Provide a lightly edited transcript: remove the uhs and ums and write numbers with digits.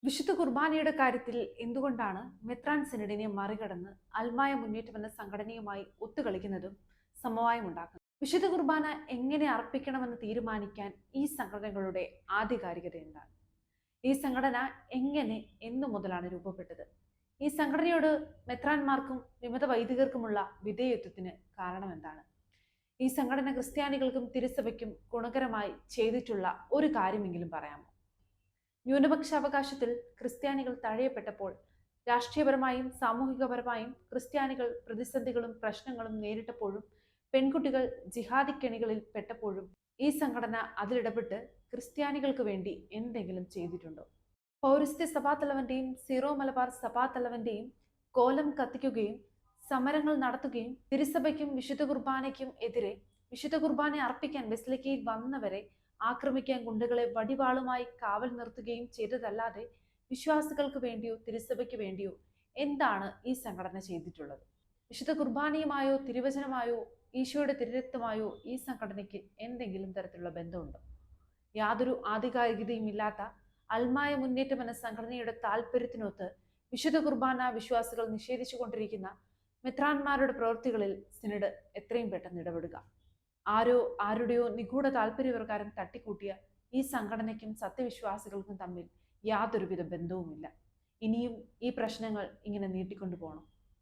വിശുദ്ധ കുർബാനയുടെ കാര്യത്തിൽ എന്തുകൊണ്ടാണ് മെത്രാൻ സിനഡിനെ മറികടന്ന് അൽമായ മുന്നേറ്റം എന്ന സംഘടനയുമായി ഒത്തുകളിക്കുന്നതും സമവായമുണ്ടാക്കുന്നത്? വിശുദ്ധ കുർബാന എങ്ങനെ അർപ്പിക്കണമെന്ന് തീരുമാനിക്കാൻ ഈ സംഘടനകളുടെ ആധികാരികത എന്താണ്? ഈ സംഘടന എങ്ങനെ എന്നു മുതലാണ് രൂപപ്പെട്ടത്? ഈ സംഘടനയോട് മെത്രാന്മാർക്കും വിമത വൈദികർക്കുമുള്ള വിധേയത്വത്തിന് കാരണം എന്താണ്? ഈ സംഘടന ക്രിസ്ത്യാനികൾക്കും തിരുസഭയ്ക്കും ഗുണകരമായി ചെയ്തിട്ടുള്ള ഒരു കാര്യമെങ്കിലും പറയാമോ? ന്യൂനപക്ഷാവകാശത്തിൽ ക്രിസ്ത്യാനികൾ തഴയപ്പെട്ടപ്പോൾ രാഷ്ട്രീയപരമായും സാമൂഹികപരമായും ക്രിസ്ത്യാനികൾ പ്രതിസന്ധികളും പ്രശ്നങ്ങളും നേരിട്ടപ്പോഴും പെൺകുട്ടികൾ ജിഹാദിക്കെണികളിൽ പെട്ടപ്പോഴും ഈ സംഘടന അതിലിടപെട്ട് ക്രിസ്ത്യാനികൾക്ക് വേണ്ടി എന്തെങ്കിലും ചെയ്തിട്ടുണ്ടോ? പൗരസ്ത്യ സഭാതലവന്റെയും സീറോ മലബാർ സഭാതലവന്റെയും കോലം കത്തിക്കുകയും സമരങ്ങൾ നടത്തുകയും തിരുസഭയ്ക്കും വിശുദ്ധ കുർബാനയ്ക്കും എതിരെ വിശുദ്ധ കുർബാന അർപ്പിക്കാൻ ബസിലിക്കയിൽ വന്നവരെ ആക്രമിക്കാൻ ഗുണ്ടകളെ വടിവാളുമായി കാവൽ നിർത്തുകയും ചെയ്തതല്ലാതെ വിശ്വാസികൾക്ക് വേണ്ടിയോ തിരുസഭയ്ക്ക് വേണ്ടിയോ എന്താണ് ഈ സംഘടന ചെയ്തിട്ടുള്ളത്? വിശുദ്ധ കുർബാനയുമായോ തിരുവചനമായോ ഈശോയുടെ തിരുരക്തമായോ ഈ സംഘടനയ്ക്ക് എന്തെങ്കിലും തരത്തിലുള്ള ബന്ധമുണ്ടോ? യാതൊരു ആധികാരികതയും ഇല്ലാത്ത അൽമായ മുന്നേറ്റം എന്ന സംഘടനയുടെ താല്പര്യത്തിനൊത്ത് വിശുദ്ധ കുർബാന വിശ്വാസികൾ നിഷേധിച്ചു കൊണ്ടിരിക്കുന്ന മെത്രാന്മാരുടെ പ്രവൃത്തികളിൽ സിനഡ് എത്രയും പെട്ടെന്ന് ഇടപെടുക. ആരോ ആരുടെയോ നിഗൂഢ താല്പര്യപ്രകാരം തട്ടിക്കൂട്ടിയ ഈ സംഘടനയ്ക്കും സത്യവിശ്വാസികൾക്കും തമ്മിൽ യാതൊരുവിധ ബന്ധവുമില്ല. ഇനിയും ഈ പ്രശ്നങ്ങൾ ഇങ്ങനെ നീട്ടിക്കൊണ്ടു പോകണം.